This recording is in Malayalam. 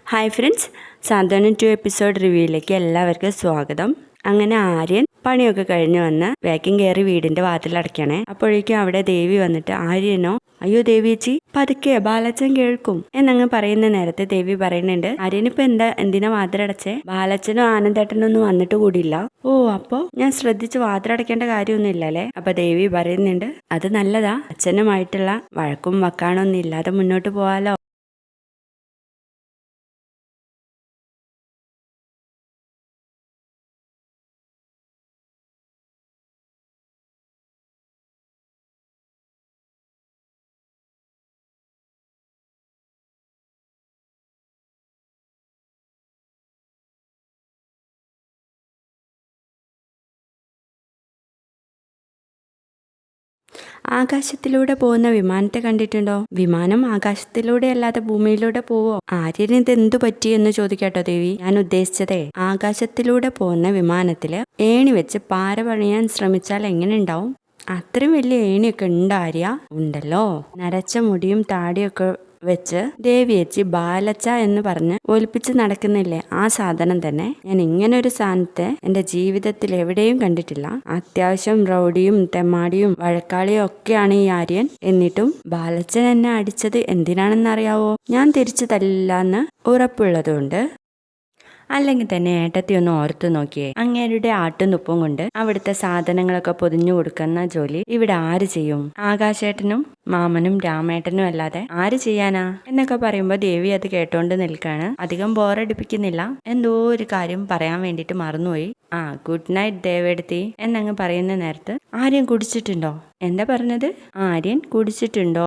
ഹായ് ഫ്രണ്ട്സ്, സാന്ത്വനം 2 എപ്പിസോഡ് റിവ്യൂയിലേക്ക് എല്ലാവർക്കും സ്വാഗതം. അങ്ങനെ ആര്യൻ പണിയൊക്കെ കഴിഞ്ഞ് വന്ന് വേഗം കയറി വീടിന്റെ വാതിലടയ്ക്കണേ. അപ്പോഴേക്കും അവിടെ ദേവി വന്നിട്ട് ആര്യനോ അയ്യോ ദേവിയേച്ചി പതുക്കെ ബാലച്ചൻ കേൾക്കും എന്നങ്ങ് പറയുന്ന നേരത്തെ ദേവി പറയുന്നുണ്ട്, ആര്യനിപ്പോ എന്തിനാ വാതിലടച്ചേ? ബാലച്ചനും ആനന്ദേട്ടനും ഒന്നും വന്നിട്ട് കൂടിയില്ല. ഓ, അപ്പോ ഞാൻ ശ്രദ്ധിച്ച് വാതിലടയ്ക്കേണ്ട കാര്യമൊന്നും ഇല്ലല്ലേ? അപ്പൊ ദേവി പറയുന്നുണ്ട്, അത് നല്ലതാ, അച്ഛനുമായിട്ടുള്ള വഴക്കും വക്കാണൊന്നും ഇല്ലാതെ മുന്നോട്ട് പോവാലോ. ആകാശത്തിലൂടെ പോകുന്ന വിമാനത്തെ കണ്ടിട്ടുണ്ടോ? വിമാനം ആകാശത്തിലൂടെ അല്ലാതെ ഭൂമിയിലൂടെ പോവോ? ആര്യന് ഇത് എന്തു പറ്റി എന്ന് ചോദിക്കാട്ടോ ദേവി. ഞാൻ ഉദ്ദേശിച്ചതേ, ആകാശത്തിലൂടെ പോകുന്ന വിമാനത്തില് ഏണി വെച്ച് പാര പണിയാൻ ശ്രമിച്ചാൽ എങ്ങനെ ഉണ്ടാവും? അത്രയും വലിയ ഏണിയൊക്കെ ഉണ്ട് ആര്യ? ഉണ്ടല്ലോ. നരച്ച മുടിയും താടിയൊക്കെ വെച്ച് ദേവിയേച്ചി ബാലച്ച എന്ന് പറഞ്ഞ് ഒലിപ്പിച്ച് നടക്കുന്നില്ലേ, ആ സാധനം തന്നെ. ഞാൻ ഇങ്ങനെ ഒരു സാധനത്തെ എന്റെ ജീവിതത്തിൽ എവിടെയും കണ്ടിട്ടില്ല. അത്യാവശ്യം റൗഡിയും തെമ്മാടിയും വഴക്കാളിയും ഒക്കെയാണ് ഈ ആര്യൻ. എന്നിട്ടും ബാലച്ചൻ എന്നെ അടിച്ചത് എന്തിനാണെന്നറിയാവോ? ഞാൻ തിരിച്ചു തല്ലില്ലാന്ന് ഉറപ്പുള്ളതുകൊണ്ട്. അല്ലെങ്കിൽ തന്നെ ഏട്ടത്തി ഒന്ന് ഓർത്തു നോക്കിയേ, അങ്ങേരുടെ ആട്ടും തുപ്പും കൊണ്ട് അവിടുത്തെ സാധനങ്ങളൊക്കെ പൊതിഞ്ഞു കൊടുക്കുന്ന ജോലി ഇവിടെ ആര് ചെയ്യും? ആകാശേട്ടനും മാമനും രാമേട്ടനും അല്ലാതെ ആര് ചെയ്യാനാ? എന്നൊക്കെ പറയുമ്പോ ദേവി അത് കേട്ടോണ്ട് നിൽക്കാണ്. അധികം ബോറടിപ്പിക്കുന്നില്ല. എന്തോ ഒരു കാര്യം പറയാൻ വേണ്ടിട്ട് മറന്നുപോയി. ഗുഡ് നൈറ്റ് ദേവേടത്തി എന്നങ്ങ് പറയുന്ന നേരത്ത്, ആര്യൻ കുടിച്ചിട്ടുണ്ടോ? എന്താ പറഞ്ഞത്? ആര്യൻ കുടിച്ചിട്ടുണ്ടോ